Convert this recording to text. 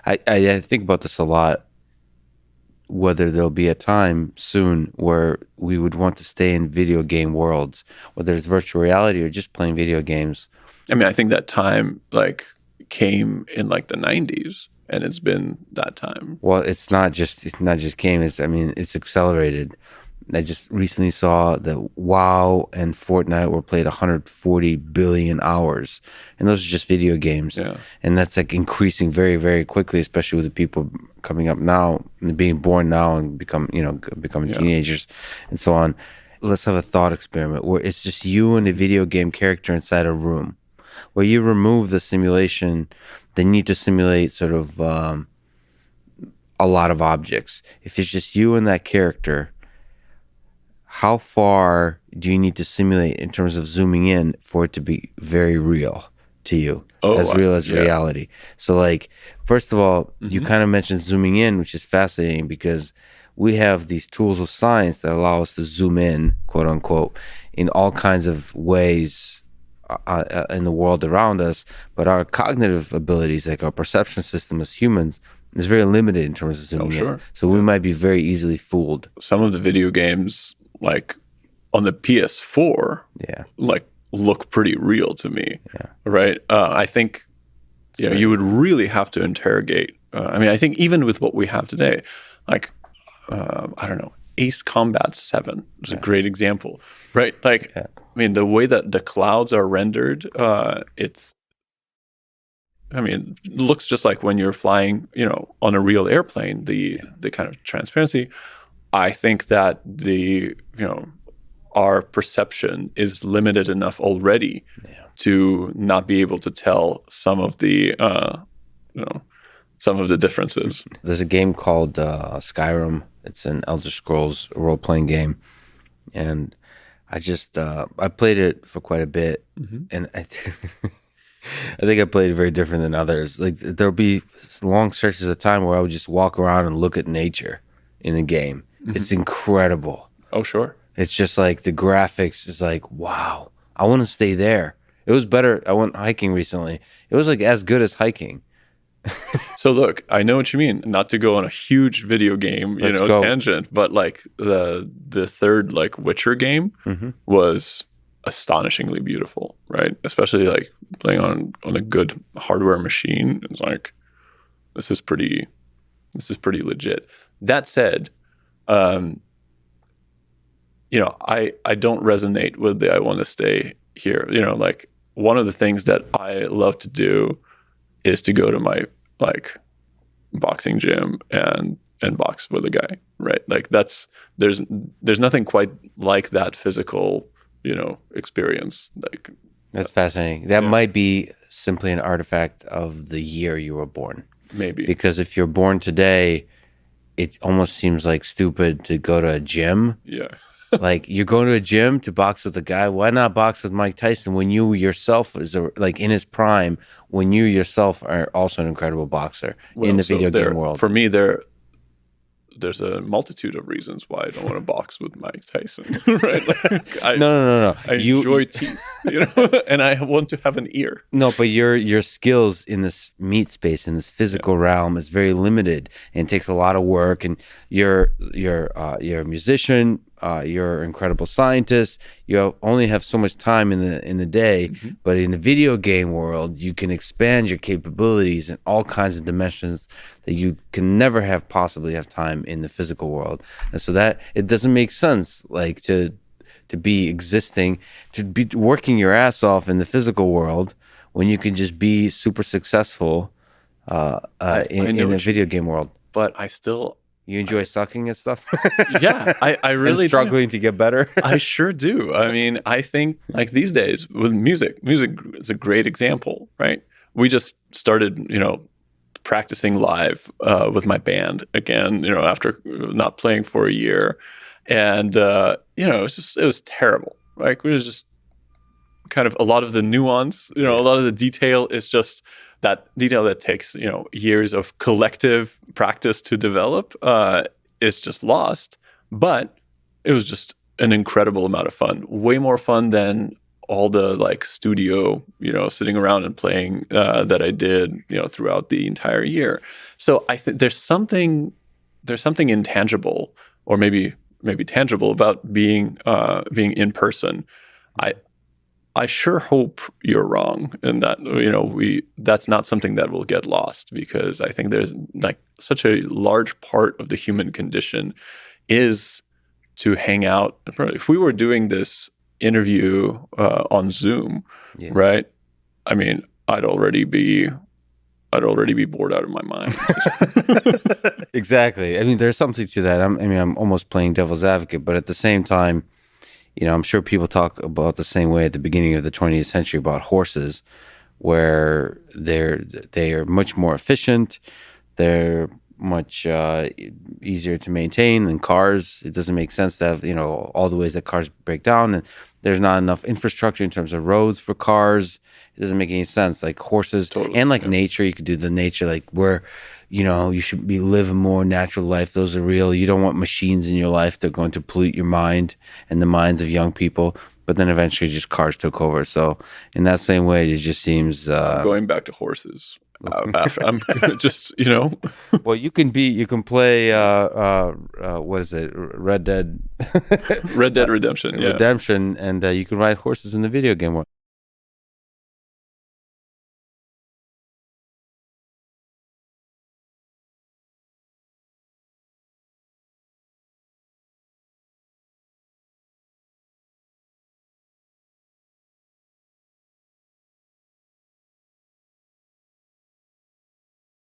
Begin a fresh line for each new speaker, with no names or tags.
I think about this a lot, whether there'll be a time soon where we would want to stay in video game worlds, whether it's virtual reality or just playing video games.
I mean, I think that time like came in like the 90s, and it's been that time.
Well, it's not just games. I mean, it's accelerated. I just recently saw that WoW and Fortnite were played 140 billion hours, and those are just video games.
Yeah.
And that's like increasing very, very quickly, especially with the people coming up now, and being born now, and becoming
Yeah.
teenagers, and so on. Let's have a thought experiment where it's just you and a video game character inside a room, where you remove the simulation, the need to simulate sort of a lot of objects. If it's just you and that character, how far do you need to simulate in terms of zooming in for it to be very real to you, as real as reality? So, like, first of all, you kind of mentioned zooming in, which is fascinating because we have these tools of science that allow us to zoom in, quote unquote, in all kinds of ways in the world around us. But our cognitive abilities, like our perception system as humans, is very limited in terms of zooming in. So we might be very easily fooled.
Some of the video games, like on the PS4, like look pretty real to me. Right. I think you would really have to interrogate. I mean, I think even with what we have today, like I don't know, Ace Combat 7 is a great example, right? Like, I mean, the way that the clouds are rendered, it looks just like when you're flying, on a real airplane, the kind of transparency. I think that our perception is limited enough already to not be able to tell some of the differences.
There's a game called Skyrim. It's an Elder Scrolls role-playing game, and I played it for quite a bit, and I think I played it very different than others. Like, there'll be long stretches of time where I would just walk around and look at nature in the game. It's incredible.
Oh, sure.
It's just like the graphics is like, wow, I want to stay there. It was better. I went hiking recently. It was like as good as hiking.
So look, I know what you mean. Not to go on a huge video game, tangent, but like the third like Witcher game was astonishingly beautiful, right? Especially like playing on a good hardware machine. It's like this is pretty legit. That said, I don't resonate with the I want to stay here. Like one of the things that I love to do is to go to my like boxing gym and box with a guy, right? Like there's nothing quite like that physical, experience. Like
that's fascinating. That might be simply an artifact of the year you were born.
Maybe.
Because if you're born today, it almost seems like stupid to go to a gym.
Yeah.
Like, you're going to a gym to box with a guy. Why not box with Mike Tyson when you yourself is like in his prime, when you yourself are also an incredible boxer in the video game world?
For me, there's a multitude of reasons why I don't want to box with Mike Tyson, right? Like,
No.
I enjoy teeth, and I want to have an ear.
No, but your skills in this meat space, in this physical realm, is very limited, and it takes a lot of work. And you're a musician, you're an incredible scientist. You only have so much time in the day, but in the video game world, you can expand your capabilities in all kinds of dimensions that you can never possibly have time in the physical world. And so that it doesn't make sense, like to be existing, to be working your ass off in the physical world when you can just be super successful in the video game world.
But
you enjoy sucking and stuff?
Yeah, I really
and struggling to get better.
I sure do. I mean, I think like these days with music is a great example, right? We just started, practicing live with my band again, after not playing for a year. And, it was terrible. Like, it was just kind of a lot of the nuance, a lot of the detail is just that detail that takes, years of collective practice to develop is just lost. But it was just an incredible amount of fun, way more fun than all the like studio, sitting around and playing that I did, throughout the entire year. So I think there's something intangible, or maybe tangible, about being in person. I sure hope you're wrong, and that that's not something that will get lost, because I think there's like such a large part of the human condition is to hang out. If we were doing this interview on Zoom,
Yeah.
right? I mean, I'd already be bored out of my mind.
Exactly. I mean, there's something to that. I'm almost playing devil's advocate, but at the same time, I'm sure people talk about the same way at the beginning of the 20th century about horses, where they are much more efficient. They're much easier to maintain than cars. It doesn't make sense to have, all the ways that cars break down, and there's not enough infrastructure in terms of roads for cars. It doesn't make any sense. Like horses,
Totally,
and like
yeah.
nature, you could do the nature, like where, you should be living more natural life. Those are real. You don't want machines in your life that are going to pollute your mind and the minds of young people. But then eventually just cars took over. So in that same way, it just seems
Going back to horses. After I'm just,
well, you can play what is it, Red Dead
Red Dead Redemption. Yeah.
Redemption, and you can ride horses in the video game world.